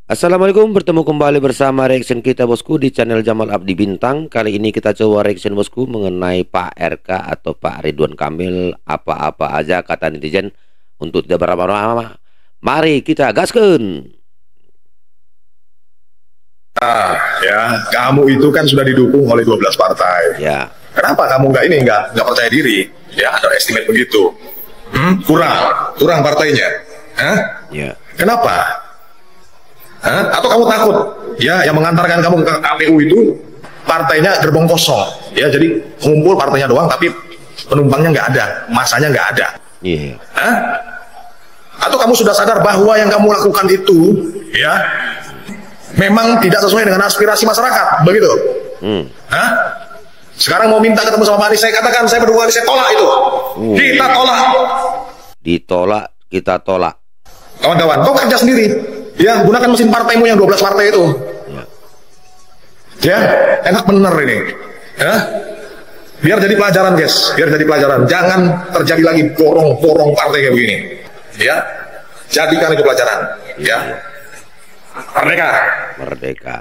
Assalamualaikum, bertemu kembali bersama reaction kita bosku di channel Jamal Abdi Bintang. Kali ini kita coba reaction bosku mengenai Pak RK atau Pak Ridwan Kamil. Apa-apa aja kata netizen. Untuk tidak berlama-lama, mari kita gaskan. Ya, kamu itu kan sudah didukung oleh 12 partai. Ya. Kenapa kamu nggak percaya diri? Ya, ada estimate begitu. Kurang partainya. Hah? Ya. Kenapa? Hah? Atau kamu takut? Ya, yang mengantarkan kamu ke KPU itu partainya gerbong kosong. Ya, jadi ngumpul partainya doang, tapi penumpangnya nggak ada, masanya nggak ada. Iya. Hah? Atau kamu sudah sadar bahwa yang kamu lakukan itu, ya, memang tidak sesuai dengan aspirasi masyarakat, begitu? Hah? Sekarang mau minta ketemu sama Pak Anies, saya katakan saya berdua, saya tolak itu. Kita tolak. Ditolak, kita tolak. Kawan-kawan, kau kerja sendiri. Ya, gunakan mesin partaimu yang 12 partai itu. Ya, enak bener ini. Ya. Biar jadi pelajaran, guys. Biar jadi pelajaran. Jangan terjadi lagi borong-borong partai kayak begini. Ya. Jadikan itu pelajaran. Ya. Merdeka. Merdeka.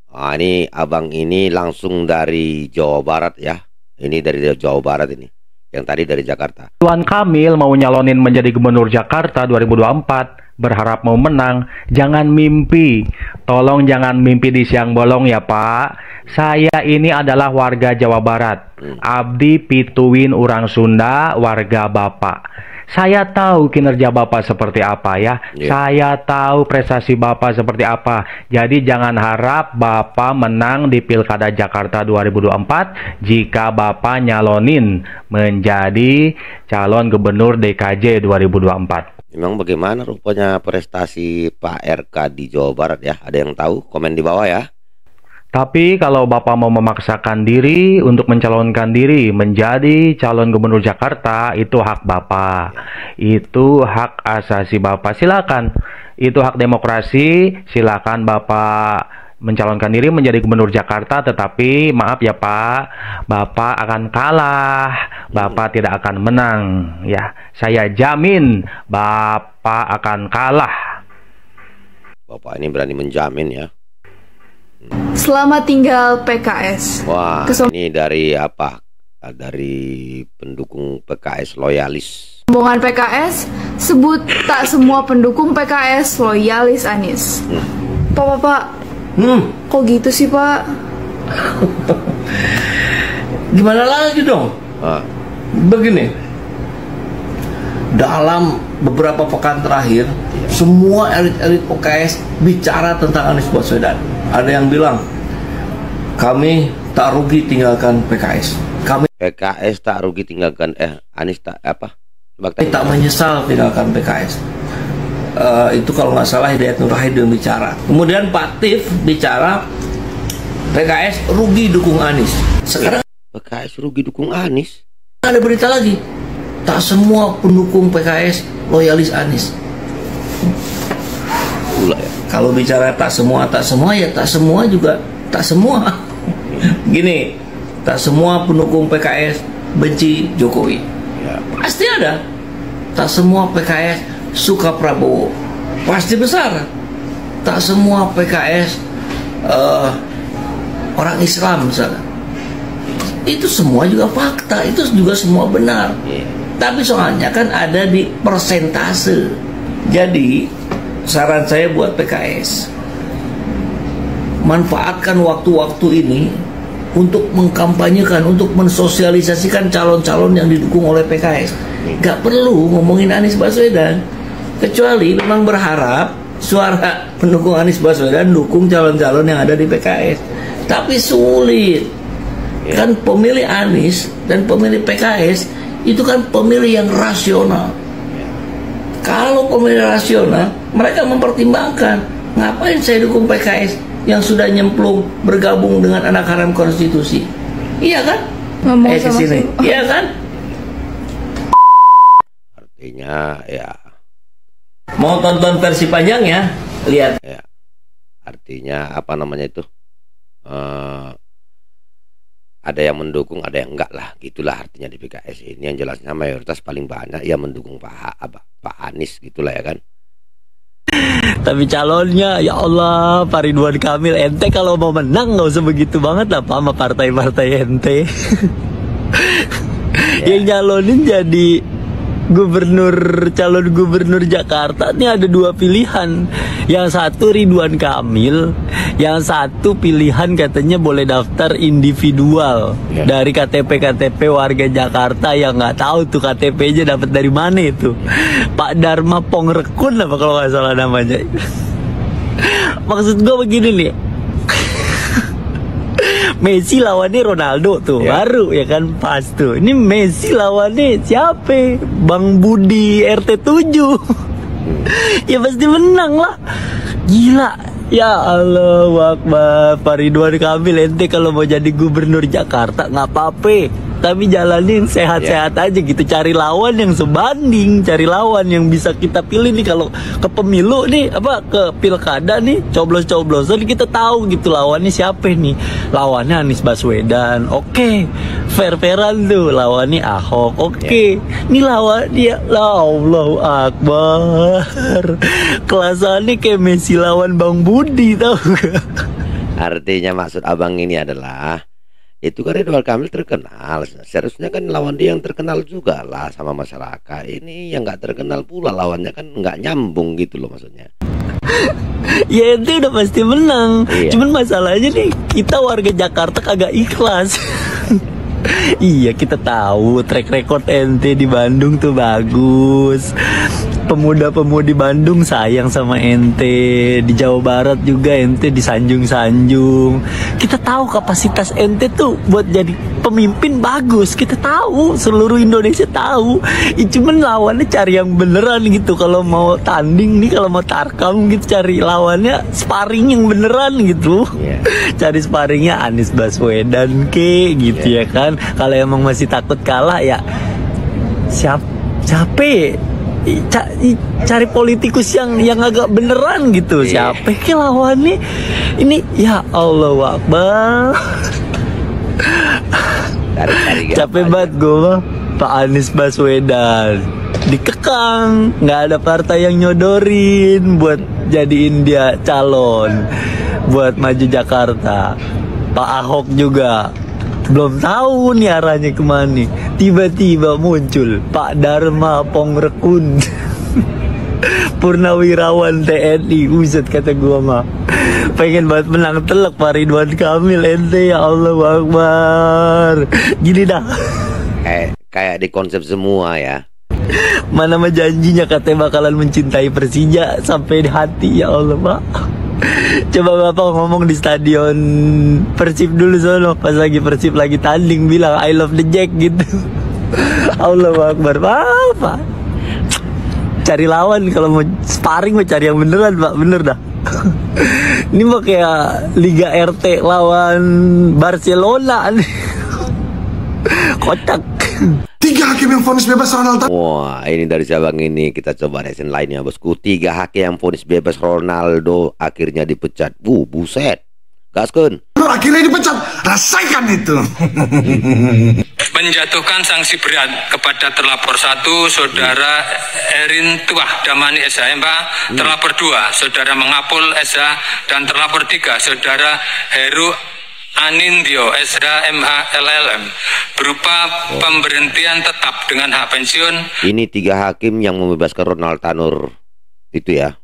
Ini abang ini langsung dari Jawa Barat ya. Ini dari Jawa Barat ini. Yang tadi dari Jakarta. Ridwan Kamil mau nyalonin menjadi gubernur Jakarta 2024. Berharap mau menang, jangan mimpi. Tolong jangan mimpi di siang bolong ya Pak. Saya ini adalah warga Jawa Barat. Abdi Pituin Urang Sunda, warga Bapak. Saya tahu kinerja Bapak seperti apa ya. Saya tahu prestasi Bapak seperti apa. Jadi jangan harap Bapak menang di Pilkada Jakarta 2024 jika Bapak nyalonin menjadi calon gubernur DKJ 2024. Memang bagaimana rupanya prestasi Pak RK di Jawa Barat ya? Ada yang tahu? Komen di bawah ya. Tapi kalau Bapak mau memaksakan diri untuk mencalonkan diri menjadi calon gubernur Jakarta, itu hak Bapak. Itu hak asasi Bapak. Silakan. Itu hak demokrasi. Silakan Bapak mencalonkan diri menjadi gubernur Jakarta, tetapi maaf ya Pak, Bapak akan kalah. Bapak tidak akan menang ya. Saya jamin Bapak akan kalah. Bapak ini berani menjamin ya. Selamat tinggal PKS. Wah, ini dari apa? Dari pendukung PKS loyalis. Rombongan PKS sebut tak semua pendukung PKS loyalis Anies. Pak. Kok gitu sih Pak? Gimana lagi dong? Begini, dalam beberapa pekan terakhir, semua elit-elit PKS bicara tentang Anies Baswedan. Ada yang bilang, kami tak rugi tinggalkan PKS. Kami PKS tak rugi tinggalkan Anies tak apa? tak menyesal tinggalkan PKS. Itu kalau nggak salah Hidayat Nur Wahid bicara. Kemudian Pak Tif bicara PKS rugi dukung Anies. Sekarang PKS rugi dukung Anies. ada berita lagi, tak semua pendukung PKS loyalis Anies. Ya. Kalau bicara tak semua ya tak semua juga tak semua. Gini, tak semua pendukung PKS benci Jokowi. Ya. Pasti ada. Tak semua PKS suka Prabowo, pasti besar. Tak semua PKS orang Islam misalnya. Itu semua juga fakta, itu juga semua benar. Tapi soalnya kan ada di persentase. Jadi saran saya buat PKS, manfaatkan waktu-waktu ini untuk mengkampanyekan, untuk mensosialisasikan calon-calon yang didukung oleh PKS. Gak perlu ngomongin Anies Baswedan, kecuali memang berharap suara pendukung Anies Baswedan dukung calon-calon yang ada di PKS. Tapi sulit. Kan pemilih Anies dan pemilih PKS itu kan pemilih yang rasional. Kalau pemilih rasional, mereka mempertimbangkan, ngapain saya dukung PKS yang sudah nyemplung bergabung dengan anak haram konstitusi. Iya kan? Ke sini. Iya kan? Artinya ya. Mau tonton versi panjangnya? Lihat. Ya. Artinya apa namanya itu? Ada yang mendukung, ada yang enggak lah, gitulah artinya di PKS ini. Yang jelasnya mayoritas paling banyak yang mendukung Pak Anies, gitulah ya kan. Tapi calonnya, ya Allah, Pak Ridwan Kamil, ente kalau mau menang nggak usah begitu banget lah Pak sama partai-partai ente. Yang nyalonin jadi calon gubernur Jakarta ini ada dua pilihan. Yang satu Ridwan Kamil, yang satu pilihan katanya boleh daftar individual dari KTP warga Jakarta yang nggak tahu tuh KTP-nya dapat dari mana itu. Pak Dharma Pongrekun apa kalau nggak salah namanya. Maksud gue begini nih. Messi lawannya Ronaldo tuh, baru ya kan, pas tuh. Ini Messi lawannya siapa? Bang Budi RT 7. Ya pasti menang lah. Gila. Ya Allah, Akbar. Pak Ridwan Kamil, ente kalau mau jadi gubernur Jakarta nggak apa-apa, tapi jalanin sehat-sehat aja gitu. Cari lawan yang sebanding, cari lawan yang bisa kita pilih nih. Kalau ke pemilu nih, ke pilkada nih, coblos-coblosan kita tahu gitu lawannya siapa nih. Lawannya Anies Baswedan, oke. Fair-fairan tuh, lawannya Ahok, oke. Ini lawan dia, Allahu Akbar. Kelasannya kayak Messi lawan Bang Budi, tau gak? Artinya maksud abang ini adalah, itu kan Ridwan Kamil terkenal, seharusnya kan lawan dia yang terkenal juga lah sama masyarakat. Ini yang nggak terkenal pula lawannya, kan nggak nyambung gitu loh maksudnya. Ya ente udah pasti menang. Cuman masalahnya nih, kita warga Jakarta kagak ikhlas. Iya, kita tahu track record ente di Bandung tuh bagus. Pemuda-pemudi Bandung sayang sama ente. Di Jawa Barat juga ente disanjung-sanjung. Kita tahu kapasitas ente tuh buat jadi pemimpin bagus. Kita tahu, seluruh Indonesia tahu. Cuman lawannya cari yang beneran gitu. Kalau mau tanding nih, kalau mau tarkam gitu, cari lawannya sparring yang beneran gitu. Cari sparringnya Anies Baswedan gitu ya kan. Kalau emang masih takut kalah ya siapa? Cari politikus yang agak beneran gitu. Siapa ke lawannya? Ini ya Allah Akbar. Capek banget gue, Pak Anies Baswedan dikekang, nggak ada partai yang nyodorin buat jadiin dia calon buat maju Jakarta. Pak Ahok juga belum tahu nih arahnya kemana. Tiba-tiba muncul Pak Dharma Pongrekun, Purnawirawan TNI. Uset, kata gua mah pengen banget menang telak Pak Ridwan Kamil ente, ya Allah Akbar. Gini dah, kayak di konsep semua ya. Mana mah janjinya katanya bakalan mencintai Persija sampai di hati, ya Allah Pak. Coba Bapak ngomong di stadion Persib dulu sono, pas lagi Persib lagi tanding, bilang I love the Jack gitu. Allah Akbar, Pak. Cari lawan kalau mau sparring, mau cari yang beneran Pak, bener dah. Ini mah kayak Liga RT lawan Barcelona nih. Kocak. 3 hakim yang vonis bebas Ronald. Wah, ini dari cabang ini kita coba reaction lainnya bosku. 3 hakim yang vonis bebas Ronaldo akhirnya dipecat. Buset. Gaskun. Akhirnya dipecat. Rasakan itu. Menjatuhkan sanksi berat kepada terlapor 1 Saudara Erin Tuah Damani SH MA, terlapor 2 Saudara Mengapul SH, dan terlapor 3 Saudara Heru Anindyo SH MA LLM berupa pemberhentian tetap dengan hak pensiun. Ini 3 hakim yang membebaskan Ronald Tanur itu ya.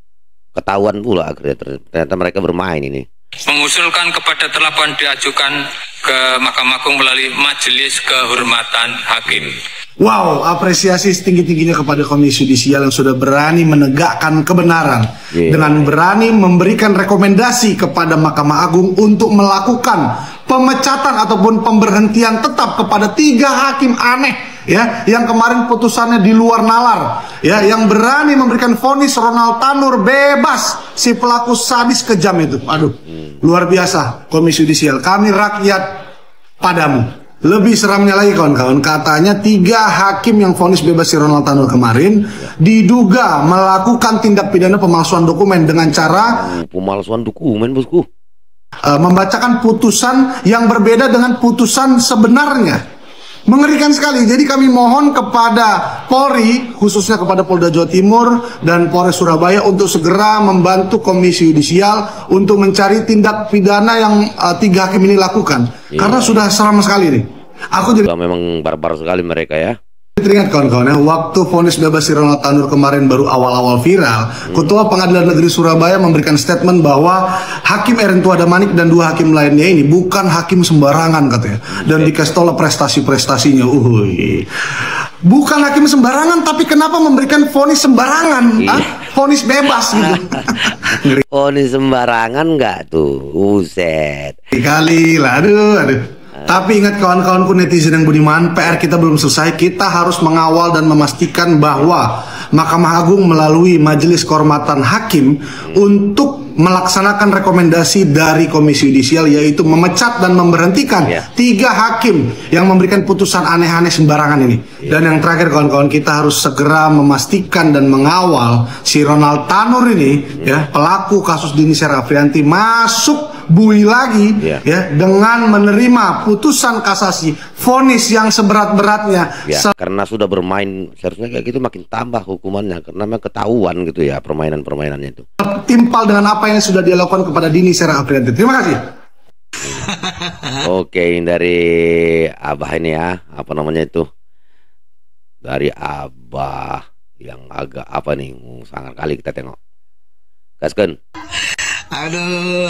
Ketahuan pula akhirnya ternyata mereka bermain ini. Mengusulkan kepada terlapor diajukan ke Mahkamah Agung melalui Majelis Kehormatan Hakim. Wow, apresiasi setinggi-tingginya kepada Komisi Yudisial yang sudah berani menegakkan kebenaran dengan berani memberikan rekomendasi kepada Mahkamah Agung untuk melakukan pemecatan ataupun pemberhentian tetap kepada 3 hakim aneh ya, yang kemarin putusannya di luar nalar ya, yang berani memberikan vonis Ronald Tanur bebas, si pelaku sadis kejam itu. Aduh, luar biasa Komisi Yudisial. Kami rakyat padamu. Lebih seramnya lagi kawan-kawan, katanya 3 hakim yang vonis bebas si Ronald Tanur kemarin diduga melakukan tindak pidana pemalsuan dokumen dengan cara pemalsuan dokumen bosku, membacakan putusan yang berbeda dengan putusan sebenarnya Mengerikan sekali. Jadi kami mohon kepada Polri, khususnya kepada Polda Jawa Timur dan Polres Surabaya untuk segera membantu Komisi Yudisial untuk mencari tindak pidana yang 3 hakim ini lakukan. Karena sudah seram sekali nih. Aku jadi memang barbar sekali mereka ya. teringat kawan-kawan ya, waktu vonis bebas si Ronald Tanur kemarin baru awal-awal viral, Ketua Pengadilan Negeri Surabaya memberikan statement bahwa Hakim Erin Tuadamanik dan 2 hakim lainnya ini bukan hakim sembarangan katanya, dan dikasih tahu prestasi-prestasinya. Bukan hakim sembarangan, tapi kenapa memberikan vonis sembarangan? Vonis bebas gitu. Vonis sembarangan nggak tuh? Buset. Kali lah, aduh. Tapi ingat kawan-kawanku netizen yang budiman, PR kita belum selesai. Kita harus mengawal dan memastikan bahwa Mahkamah Agung melalui Majelis Kehormatan Hakim untuk melaksanakan rekomendasi dari Komisi Yudisial, yaitu memecat dan memberhentikan 3 hakim yang memberikan putusan aneh-aneh sembarangan ini. Dan yang terakhir kawan-kawan, kita harus segera memastikan dan mengawal si Ronald Tanur ini, ya, pelaku kasus Dini Sera-Afriyanti masuk bui lagi ya dengan menerima putusan kasasi, vonis yang seberat-beratnya. Karena sudah bermain, seharusnya kayak gitu makin tambah hukumannya, karena memang ketahuan gitu ya permainan-permainannya itu. Timpal dengan apa yang sudah dia lakukan kepada Dini Sera-Afriyanti. Terima kasih. Oke, dari Abah ini ya, apa namanya itu? Dari Abah yang agak apa nih, sangat kali kita tengok. Gasken. Aduh,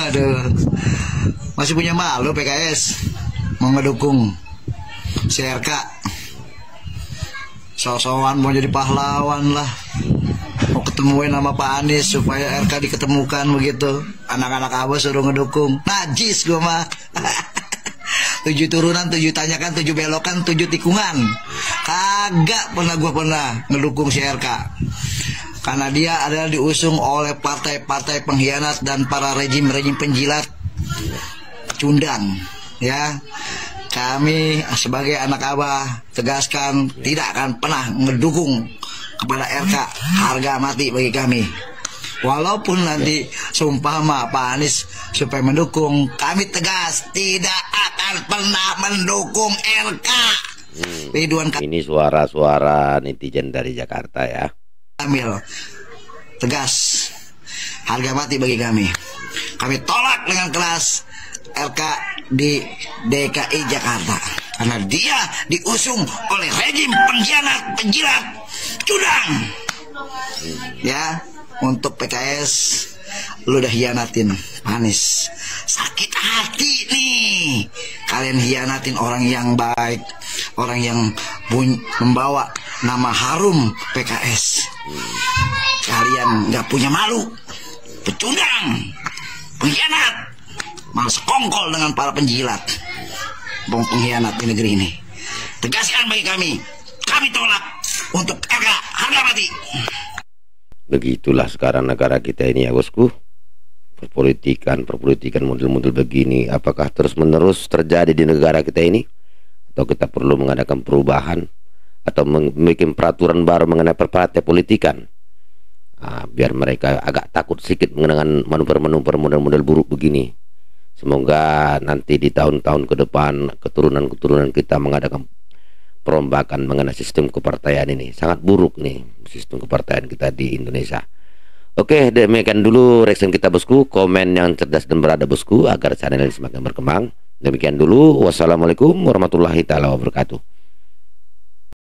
masih punya malu PKS mau ngedukung si RK. So-soan mau jadi pahlawan lah, mau ketemuin sama Pak Anies supaya RK diketemukan begitu. Anak-anak abah suruh ngedukung, najis gue mah. 7 turunan, 7 tanyakan, 7 belokan, 7 tikungan. Kagak pernah gue ngedukung si RK. Karena dia adalah diusung oleh partai-partai pengkhianat dan para rejim-rejim penjilat cundang, ya. Kami sebagai anak abah tegaskan tidak akan pernah mendukung kepada RK, harga mati bagi kami. Walaupun nanti sumpah Pak Anies supaya mendukung, kami tegas tidak akan pernah mendukung RK. Ini suara-suara netizen dari Jakarta ya. Ambil tegas, harga mati bagi kami. Kami tolak dengan keras RK di DKI Jakarta karena dia diusung oleh rejim pengkhianat, penjilat, cudang. Ya, untuk PKS lu udah hianatin Anies. Sakit hati nih kalian hianatin orang yang baik, orang yang membawa nama harum PKS. Kalian nggak punya malu, pecundang, pengkhianat, malah sekongkol dengan para penjilat, pengkhianat di negeri ini. Tegaskan bagi kami tolak untuk harga mati. Begitulah sekarang negara kita ini ya bosku. Perpolitikan model-model begini apakah terus-menerus terjadi di negara kita ini, atau kita perlu mengadakan perubahan atau membuat peraturan baru mengenai partai politikan, biar mereka agak takut sedikit mengenai manuver-manuver model-model buruk begini. Semoga nanti di tahun-tahun ke depan keturunan kita mengadakan perombakan mengenai sistem kepartaian ini. Sangat buruk nih sistem kepartaian kita di Indonesia. Oke, demikian dulu reaction kita bosku. Komen yang cerdas dan berada bosku agar channel ini semakin berkembang. Demikian dulu. Wassalamualaikum warahmatullahi taala wabarakatuh.